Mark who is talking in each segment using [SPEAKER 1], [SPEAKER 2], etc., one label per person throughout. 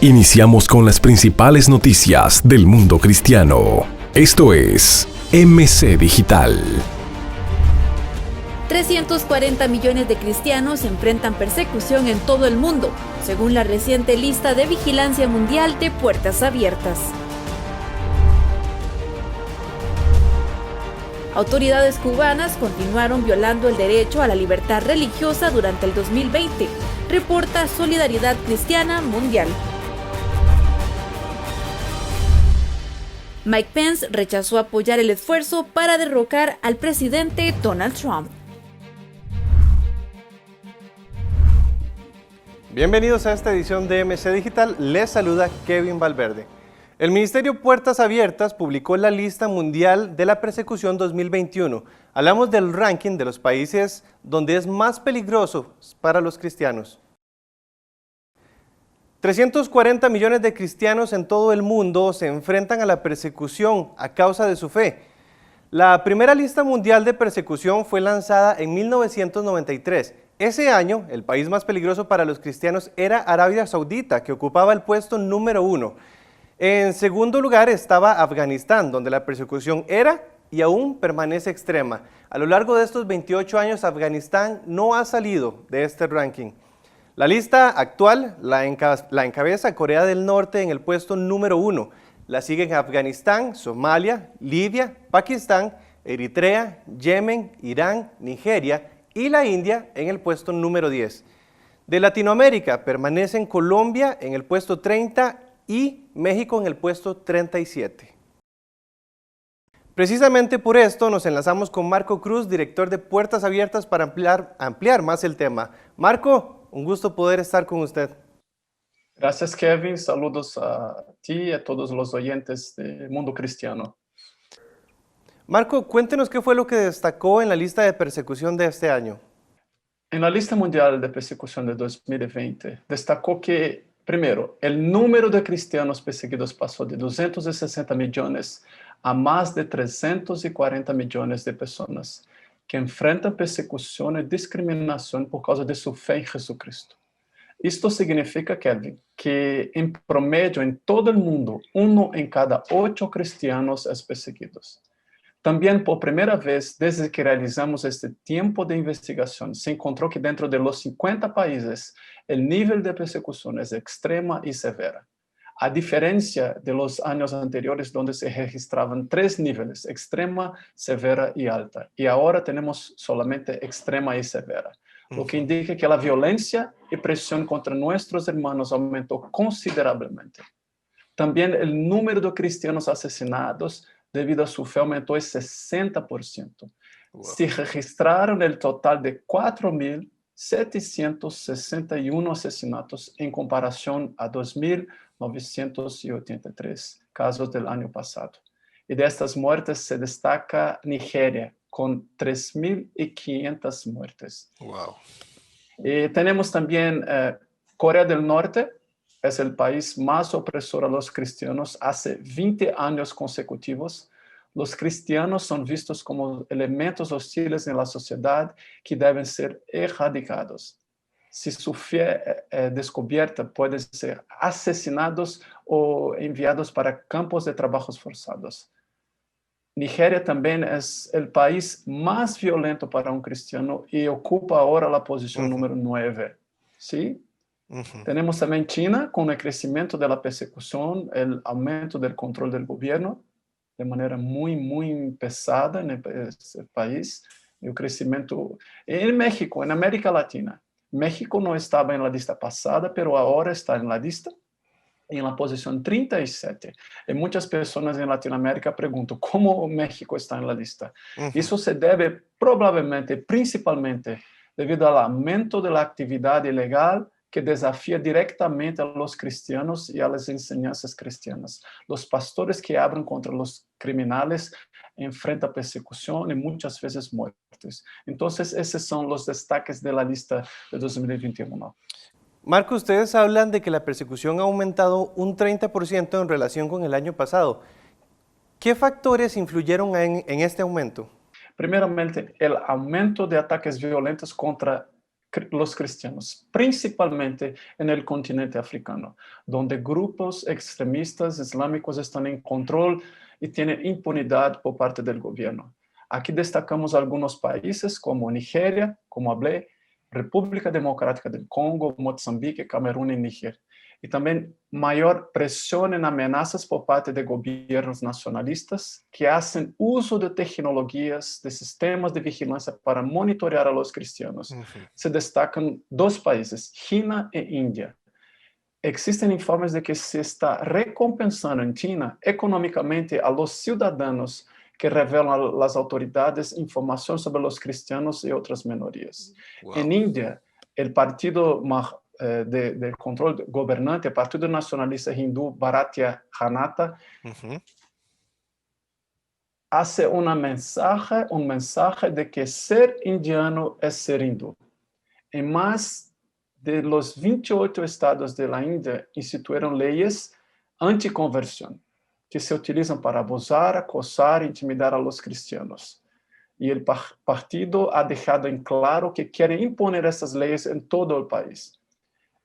[SPEAKER 1] Iniciamos con las principales noticias del mundo cristiano. Esto es MC Digital.
[SPEAKER 2] 340 millones de cristianos enfrentan persecución en todo el mundo, según la reciente lista de vigilancia mundial de Puertas Abiertas. Autoridades cubanas continuaron violando el derecho a la libertad religiosa durante el 2020, reporta Solidaridad Cristiana Mundial. Mike Pence rechazó apoyar el esfuerzo para derrocar al presidente Donald Trump.
[SPEAKER 3] Bienvenidos a esta edición de MC Digital, les saluda Kevin Valverde. El Ministerio Puertas Abiertas publicó la lista mundial de la persecución 2021. Hablamos del ranking de los países donde es más peligroso para los cristianos. 340 millones de cristianos en todo el mundo se enfrentan a la persecución a causa de su fe. La primera lista mundial de persecución fue lanzada en 1993. Ese año, el país más peligroso para los cristianos era Arabia Saudita, que ocupaba el puesto número 1. En segundo lugar estaba Afganistán, donde la persecución era y aún permanece extrema. A lo largo de estos 28 años, Afganistán no ha salido de este ranking. La lista actual la encabeza Corea del Norte en el puesto número 1. La siguen Afganistán, Somalia, Libia, Pakistán, Eritrea, Yemen, Irán, Nigeria y la India en el puesto número 10. De Latinoamérica permanecen Colombia en el puesto 30 y México en el puesto 37. Precisamente por esto nos enlazamos con Marco Cruz, director de Puertas Abiertas, para ampliar más el tema. Marco, un gusto poder estar con usted.
[SPEAKER 4] Gracias, Kevin. Saludos a ti y a todos los oyentes de Mundo Cristiano.
[SPEAKER 3] Marco, cuéntenos qué fue lo que destacó en la lista de persecución de este año.
[SPEAKER 4] En la lista mundial de persecución de 2020, destacó que, primero, el número de cristianos perseguidos pasó de 260 millones a más de 340 millones de personas que enfrentam persecução e discriminação por causa de sua fé em Jesucristo. Isto significa, Kevin, que em promedio em todo o mundo, 1 em cada 8 cristianos é perseguido. Também, por primeira vez, desde que realizamos este tempo de investigação, se encontrou que dentro de los 50 países, o nível de persecução é extrema e severa. A diferença de los años anteriores, donde se registraban 3 niveles, extrema, severa y alta. Y ahora tenemos solamente extrema y severa, lo que indica que la violencia y presión contra nuestros hermanos aumentó considerablemente. También el número de cristianos asesinados debido a su fe aumentó el 60%. Wow. Se registraron el total de 4.761 asesinatos en comparación a 2.983 casos del año pasado. Y de estas muertes se destaca Nigeria, con 3.500 muertes.
[SPEAKER 3] Wow.
[SPEAKER 4] Tenemos también Corea del Norte, es el país más opresor a los cristianos hace 20 años consecutivos. Los cristianos son vistos como elementos hostiles en la sociedad que deben ser erradicados. Si su fe es descubierta, pueden ser asesinados o enviados para campos de trabajos forzados. Nigeria también es el país más violento para un cristiano y ocupa ahora la posición número 9. ¿Sí? Tenemos también China, con el crecimiento de la persecución, el aumento del control del gobierno, de manera muy, muy pesada en ese país, y el crecimiento en México, en América Latina. México no estaba en la lista pasada, pero ahora está en la lista, en la posición 37. Y muchas personas en Latinoamérica preguntan, ¿cómo México está en la lista? Eso se debe probablemente, principalmente, debido al aumento de la actividad ilegal que desafía directamente a los cristianos y a las enseñanzas cristianas. Los pastores que hablan contra los criminales enfrentan persecución y muchas veces muertes. Entonces, esos son los destaques de la lista de 2021.
[SPEAKER 3] Marco, ustedes hablan de que la persecución ha aumentado un 30% en relación con el año pasado. ¿Qué factores influyeron en este aumento?
[SPEAKER 4] Primeramente, el aumento de ataques violentos contra los cristianos, principalmente en el continente africano, donde grupos extremistas islámicos están en control y tienen impunidad por parte del gobierno. Aquí destacamos algunos países como Nigeria, como hablé, República Democrática del Congo, Mozambique, Camerún y Níger. Y también mayor presión en amenazas por parte de gobiernos nacionalistas que hacen uso de tecnologías, de sistemas de vigilancia para monitorear a los cristianos. Se destacan dos países, China e India. Existen informes de que se está recompensando en China económicamente a los ciudadanos que revelan a las autoridades información sobre los cristianos y otras minorías.
[SPEAKER 5] Wow.
[SPEAKER 4] En India, el partido del control gobernante, el Partido Nacionalista Hindú Bharatiya Janata, hace un mensaje de que ser indiano es ser hindú. En más de los 28 estados de la India instituyeron leyes anticonversión, que se utilizan para abusar, acosar e intimidar a los cristianos. Y el partido ha dejado en claro que quiere imponer estas leyes en todo el país.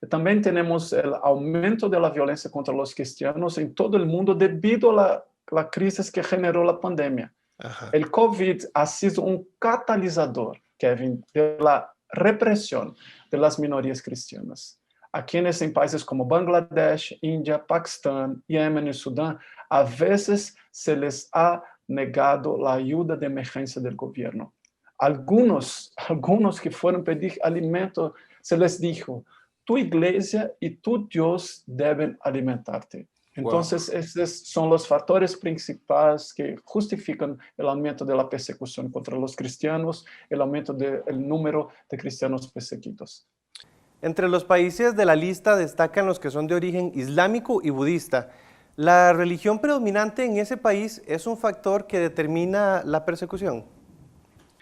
[SPEAKER 4] También tenemos el aumento de la violencia contra los cristianos en todo el mundo debido a la crisis que generó la pandemia.
[SPEAKER 5] Ajá.
[SPEAKER 4] El COVID ha sido un catalizador, Kevin, de la represión de las minorías cristianas. A quienes en países como Bangladesh, India, Pakistán, Yemen y Sudán, a veces se les ha negado la ayuda de emergencia del gobierno. Algunos que fueron a pedir alimento, se les dijo, tu iglesia y tu Dios deben alimentarte. Entonces, estos son los factores principales que justifican el aumento de la persecución contra los cristianos, el aumento del número de cristianos perseguidos.
[SPEAKER 3] Entre los países de la lista destacan los que son de origen islámico y budista. ¿La religión predominante en ese país es un factor que determina la persecución?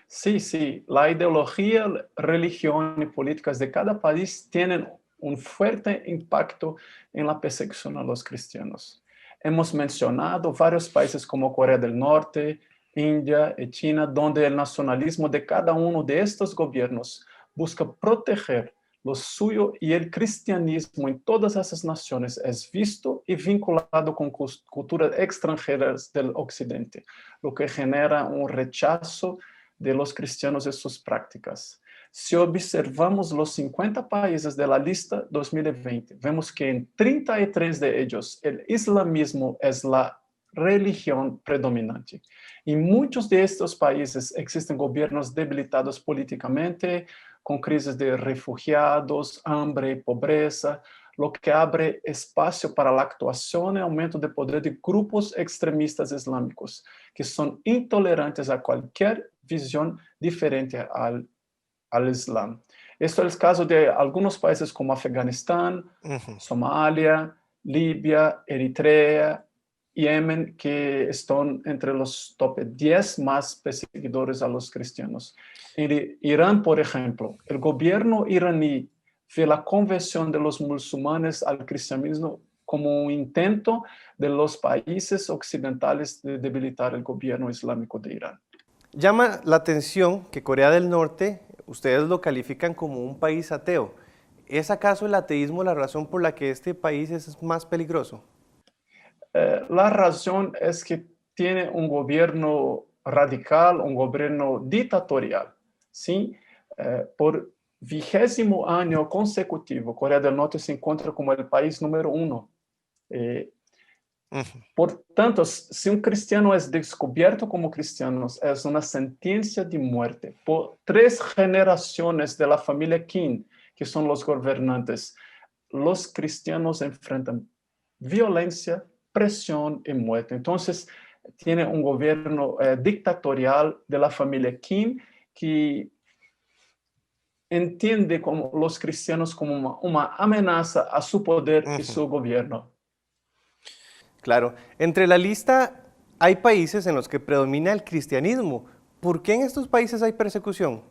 [SPEAKER 4] Sí. La ideología, religión y políticas de cada país tienen un fuerte impacto en la persecución a los cristianos. Hemos mencionado varios países como Corea del Norte, India y China, donde el nacionalismo de cada uno de estos gobiernos busca proteger lo suyo y el cristianismo en todas esas naciones es visto y vinculado con culturas extranjeras del occidente, lo que genera un rechazo de los cristianos y sus prácticas. Si observamos los 50 países de la lista 2020, vemos que en 33 de ellos el islamismo es la religión predominante. En muchos de estos países existen gobiernos debilitados políticamente, con crisis de refugiados, hambre y pobreza, lo que abre espacio para la actuación y aumento de poder de grupos extremistas islámicos, que son intolerantes a cualquier visión diferente al Islam. Esto es el caso de algunos países como Afganistán, Somalia, Libia, Eritrea, Yemen, que están entre los top 10 más perseguidores a los cristianos. En Irán, por ejemplo, el gobierno iraní ve la conversión de los musulmanes al cristianismo como un intento de los países occidentales de debilitar el gobierno islámico de Irán.
[SPEAKER 3] Llama la atención que Corea del Norte, ustedes lo califican como un país ateo. ¿Es acaso el ateísmo la razón por la que este país es más peligroso?
[SPEAKER 4] La razón es que tiene un gobierno radical, un gobierno dictatorial, ¿sí? Por 20º año consecutivo, Corea del Norte se encuentra como el país número 1. Por tanto, si un cristiano es descubierto como cristiano, es una sentencia de muerte por 3 generaciones de la familia Kim, que son los gobernantes. Los cristianos enfrentan violencia, presión y muerte. Entonces, tiene un gobierno dictatorial de la familia Kim que entiende como los cristianos como una amenaza a su poder y su gobierno.
[SPEAKER 3] Claro, entre la lista hay países en los que predomina el cristianismo. ¿Por qué en estos países hay persecución?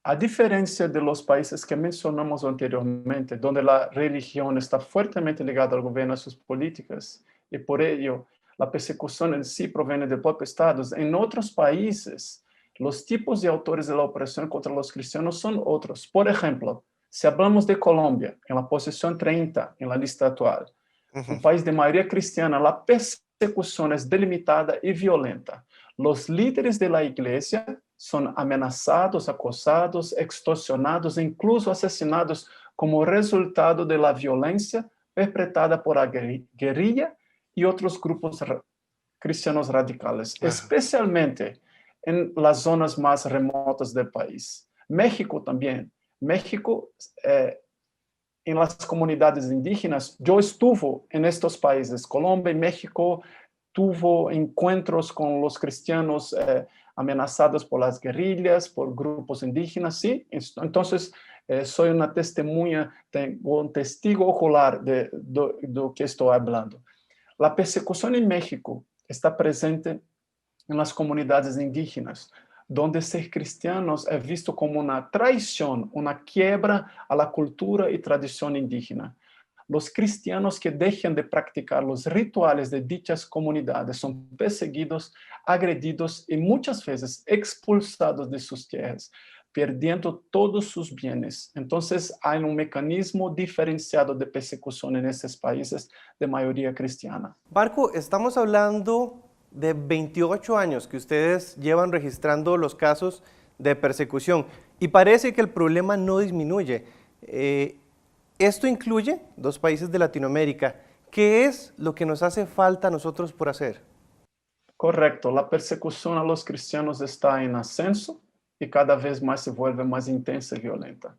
[SPEAKER 4] A diferencia de los países que mencionamos anteriormente, donde la religión está fuertemente ligada al gobierno y a sus políticas, y por ello la persecución en sí proviene del propio Estado, en otros países Los tipos de autores de la opresión contra los cristianos son otros. Por ejemplo, si hablamos de Colombia, en la posición 30 en la lista actual, un país de mayoría cristiana, la persecución es delimitada y violenta. Los líderes de la iglesia son amenazados, acosados, extorsionados e incluso asesinados como resultado de la violencia perpetrada por la guerrilla y otros grupos cristianos radicales, especialmente en las zonas más remotas del país. México también. México, en las comunidades indígenas, yo estuve en estos países, Colombia y México, tuvo encuentros con los cristianos amenazados por las guerrillas, por grupos indígenas, sí. Entonces, soy una testemunha, tengo un testigo ocular de que estoy hablando. La persecución en México está presente en las comunidades indígenas, donde ser cristianos es visto como una traición, una quiebra a la cultura y tradición indígena. Los cristianos que dejan de practicar los rituales de dichas comunidades son perseguidos, agredidos y muchas veces expulsados de sus tierras, perdiendo todos sus bienes. Entonces hay un mecanismo diferenciado de persecución en estos países de mayoría cristiana.
[SPEAKER 3] Marco, estamos hablando de 28 años que ustedes llevan registrando los casos de persecución y parece que el problema no disminuye. Esto incluye 2 países de Latinoamérica. ¿Qué es lo que nos hace falta a nosotros por hacer?
[SPEAKER 4] Correcto, la persecución a los cristianos está en ascenso y cada vez más se vuelve más intensa y violenta.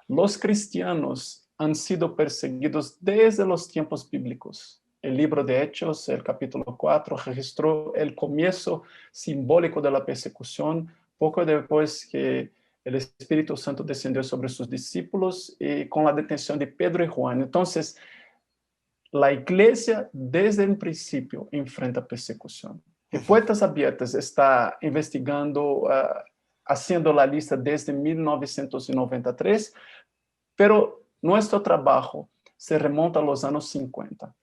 [SPEAKER 4] Los cristianos han sido perseguidos desde los tiempos bíblicos. El libro de Hechos, el capítulo 4, registró el comienzo simbólico de la persecución poco después que el Espíritu Santo descendió sobre sus discípulos y con la detención de Pedro y Juan. Entonces, la iglesia desde el principio enfrenta persecución. Y Puertas Abiertas está investigando, haciendo la lista desde 1993, pero nuestro trabajo se remonta a los años 50.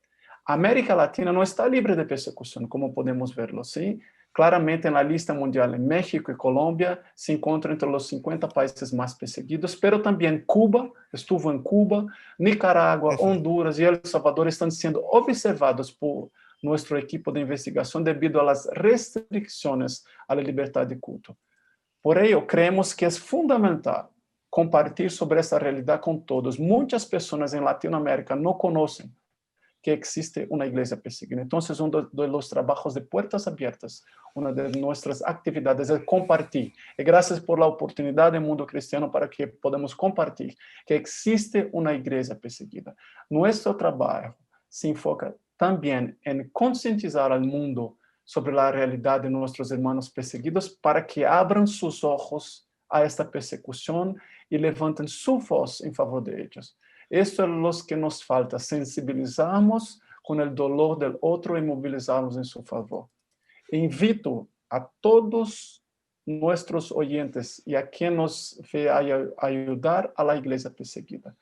[SPEAKER 4] América Latina no está libre de persecución, como podemos verlo, ¿sí? Claramente en la lista mundial, en México y Colombia se encuentran entre los 50 países más perseguidos, pero también Cuba, estuvo en Cuba, Nicaragua, Honduras y El Salvador están siendo observados por nuestro equipo de investigación debido a las restricciones a la libertad de culto. Por ello, creemos que es fundamental compartir sobre esta realidad con todos. Muchas personas en Latinoamérica no conocen que existe una iglesia perseguida. Entonces, uno de los trabajos de Puertas Abiertas, una de nuestras actividades es compartir. Y gracias por la oportunidad del Mundo Cristiano para que podamos compartir que existe una iglesia perseguida. Nuestro trabajo se enfoca también en concientizar al mundo sobre la realidad de nuestros hermanos perseguidos para que abran sus ojos a esta persecución y levanten su voz en favor de ellos. Esto es lo que nos falta, sensibilizarnos con el dolor del otro y movilizarnos en su favor. Invito a todos nuestros oyentes y a quien nos ve a ayudar a la iglesia perseguida.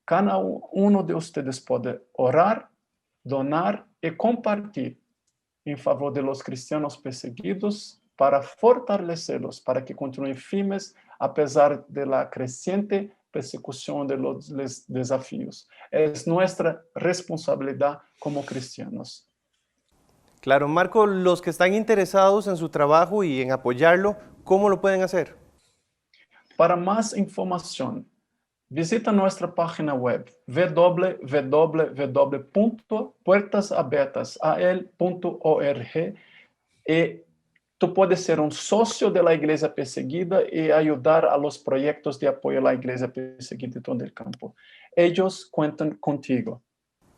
[SPEAKER 4] Cada uno de ustedes puede orar, donar y compartir en favor de los cristianos perseguidos para fortalecerlos, para que continúen firmes a pesar de la creciente persecución de los desafíos. Es nuestra responsabilidad como cristianos.
[SPEAKER 3] Claro, Marco, los que están interesados en su trabajo y en apoyarlo, ¿cómo lo pueden hacer?
[SPEAKER 4] Para más información, visita nuestra página web www.puertasabertasal.org y tú puedes ser un socio de la iglesia perseguida y ayudar a los proyectos de apoyo a la iglesia perseguida en todo el campo. Ellos cuentan contigo.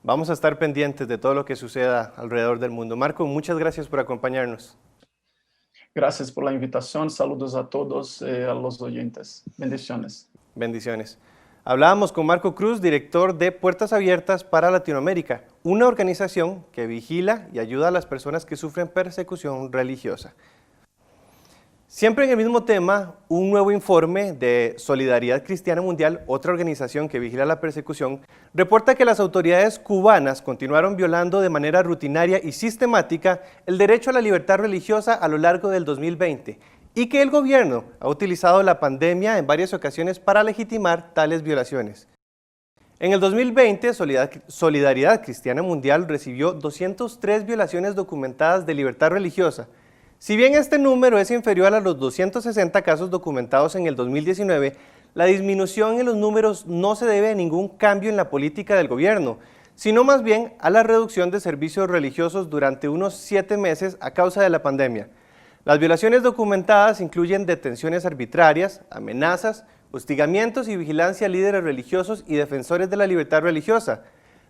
[SPEAKER 3] Vamos a estar pendientes de todo lo que suceda alrededor del mundo. Marco, muchas gracias por acompañarnos.
[SPEAKER 4] Gracias por la invitación. Saludos a todos, a los oyentes. Bendiciones.
[SPEAKER 3] Bendiciones. Hablábamos con Marco Cruz, director de Puertas Abiertas para Latinoamérica, una organización que vigila y ayuda a las personas que sufren persecución religiosa. Siempre en el mismo tema, un nuevo informe de Solidaridad Cristiana Mundial, otra organización que vigila la persecución, reporta que las autoridades cubanas continuaron violando de manera rutinaria y sistemática el derecho a la libertad religiosa a lo largo del 2020 y que el gobierno ha utilizado la pandemia en varias ocasiones para legitimar tales violaciones. En el 2020, Solidaridad Cristiana Mundial recibió 203 violaciones documentadas de libertad religiosa. Si bien este número es inferior a los 260 casos documentados en el 2019, la disminución en los números no se debe a ningún cambio en la política del gobierno, sino más bien a la reducción de servicios religiosos durante unos 7 meses a causa de la pandemia. Las violaciones documentadas incluyen detenciones arbitrarias, amenazas, hostigamientos y vigilancia a líderes religiosos y defensores de la libertad religiosa,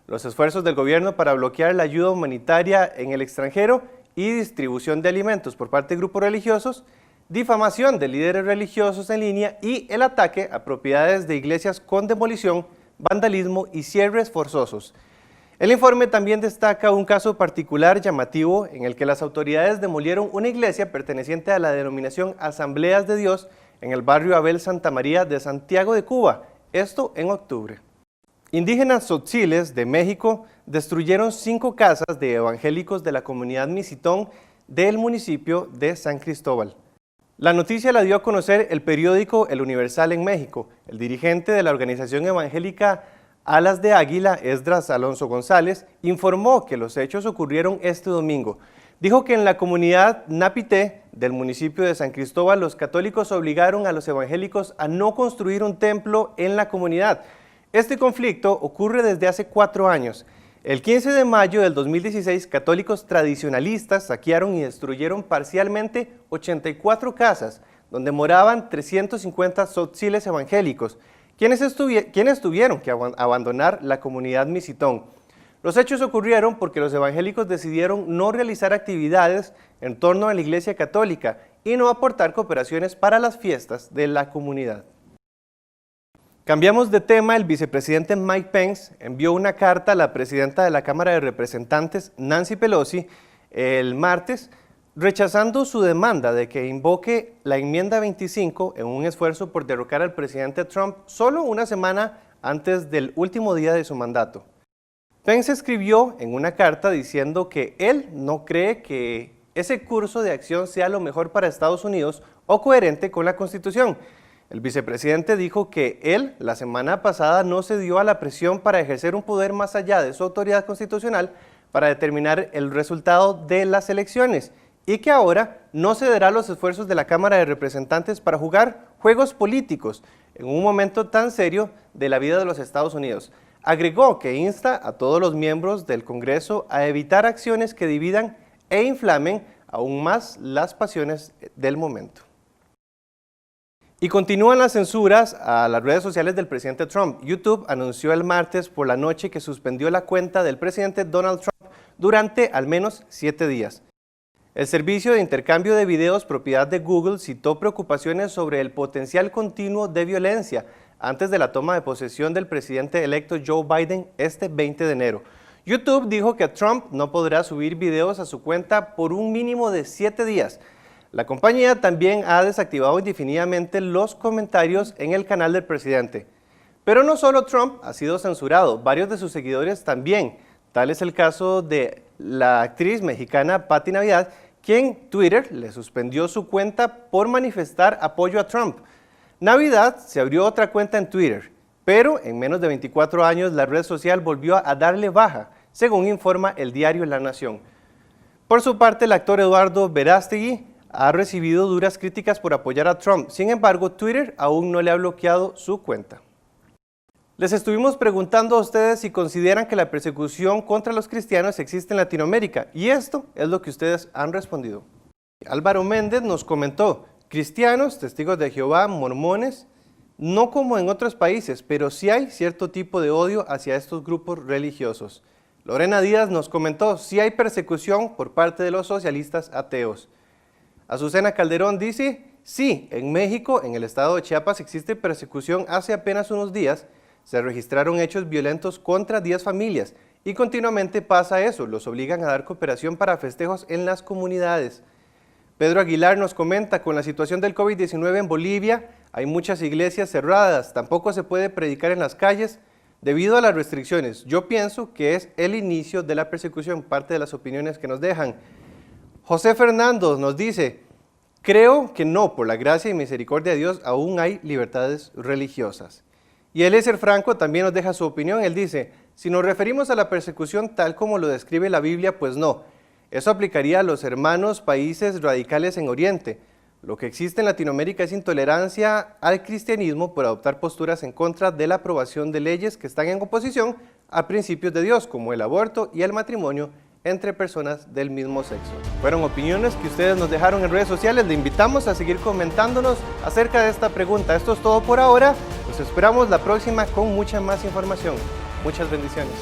[SPEAKER 3] los esfuerzos del gobierno para bloquear la ayuda humanitaria en el extranjero y distribución de alimentos por parte de grupos religiosos, difamación de líderes religiosos en línea y el ataque a propiedades de iglesias con demolición, vandalismo y cierres forzosos. El informe también destaca un caso particular llamativo en el que las autoridades demolieron una iglesia perteneciente a la denominación Asambleas de Dios en el barrio Abel Santa María de Santiago de Cuba, esto en octubre. Indígenas tzotziles de México destruyeron 5 casas de evangélicos de la comunidad Mixitón del municipio de San Cristóbal. La noticia la dio a conocer el periódico El Universal en México. El dirigente de la organización evangélica Alas de Águila, Esdras Alonso González, informó que los hechos ocurrieron este domingo. Dijo que en la comunidad Napité del municipio de San Cristóbal, los católicos obligaron a los evangélicos a no construir un templo en la comunidad. Este conflicto ocurre desde hace 4 años. El 15 de mayo del 2016, católicos tradicionalistas saquearon y destruyeron parcialmente 84 casas, donde moraban 350 tzotziles evangélicos, quienes tuvieron que abandonar la comunidad Mixitón. Los hechos ocurrieron porque los evangélicos decidieron no realizar actividades en torno a la Iglesia Católica y no aportar cooperaciones para las fiestas de la comunidad. Cambiamos de tema. El vicepresidente Mike Pence envió una carta a la presidenta de la Cámara de Representantes, Nancy Pelosi, el martes, rechazando su demanda de que invoque la enmienda 25 en un esfuerzo por derrocar al presidente Trump solo una semana antes del último día de su mandato. Pence escribió en una carta diciendo que él no cree que ese curso de acción sea lo mejor para Estados Unidos o coherente con la Constitución. El vicepresidente dijo que él, la semana pasada, no cedió a la presión para ejercer un poder más allá de su autoridad constitucional para determinar el resultado de las elecciones y que ahora no cederá a los esfuerzos de la Cámara de Representantes para jugar juegos políticos en un momento tan serio de la vida de los Estados Unidos. Agregó que insta a todos los miembros del Congreso a evitar acciones que dividan e inflamen aún más las pasiones del momento. Y continúan las censuras a las redes sociales del presidente Trump. YouTube anunció el martes por la noche que suspendió la cuenta del presidente Donald Trump durante al menos 7 días. El servicio de intercambio de videos propiedad de Google citó preocupaciones sobre el potencial continuo de violencia antes de la toma de posesión del presidente electo Joe Biden este 20 de enero. YouTube dijo que Trump no podrá subir videos a su cuenta por un mínimo de 7 días. La compañía también ha desactivado indefinidamente los comentarios en el canal del presidente. Pero no solo Trump ha sido censurado, varios de sus seguidores también. Tal es el caso de la actriz mexicana Pati Navidad, quien Twitter le suspendió su cuenta por manifestar apoyo a Trump. Navidad se abrió otra cuenta en Twitter, pero en menos de 24 años la red social volvió a darle baja, según informa el diario La Nación. Por su parte, el actor Eduardo Verástegui ha recibido duras críticas por apoyar a Trump. Sin embargo, Twitter aún no le ha bloqueado su cuenta. Les estuvimos preguntando a ustedes si consideran que la persecución contra los cristianos existe en Latinoamérica, y esto es lo que ustedes han respondido. Álvaro Méndez nos comentó: cristianos, testigos de Jehová, mormones, no como en otros países, pero sí hay cierto tipo de odio hacia estos grupos religiosos. Lorena Díaz nos comentó: sí hay persecución por parte de los socialistas ateos. Azucena Calderón dice: sí, en México, en el estado de Chiapas, existe persecución. Hace apenas unos días se registraron hechos violentos contra 10 familias y continuamente pasa eso, los obligan a dar cooperación para festejos en las comunidades. Pedro Aguilar nos comenta: con la situación del COVID-19 en Bolivia, hay muchas iglesias cerradas, tampoco se puede predicar en las calles debido a las restricciones. Yo pienso que es el inicio de la persecución, parte de las opiniones que nos dejan. José Fernando nos dice: Creo que no, por la gracia y misericordia de Dios aún hay libertades religiosas. Y Eliezer Franco también nos deja su opinión. Él dice, si nos referimos a la persecución tal como lo describe la Biblia, pues no. Eso aplicaría a los hermanos países radicales en Oriente. Lo que existe en Latinoamérica es intolerancia al cristianismo por adoptar posturas en contra de la aprobación de leyes que están en oposición a principios de Dios, como el aborto y el matrimonio entre personas del mismo sexo. Fueron opiniones que ustedes nos dejaron en redes sociales. Le invitamos a seguir comentándonos acerca de esta pregunta. Esto es todo por ahora. Los esperamos la próxima con mucha más información. Muchas bendiciones.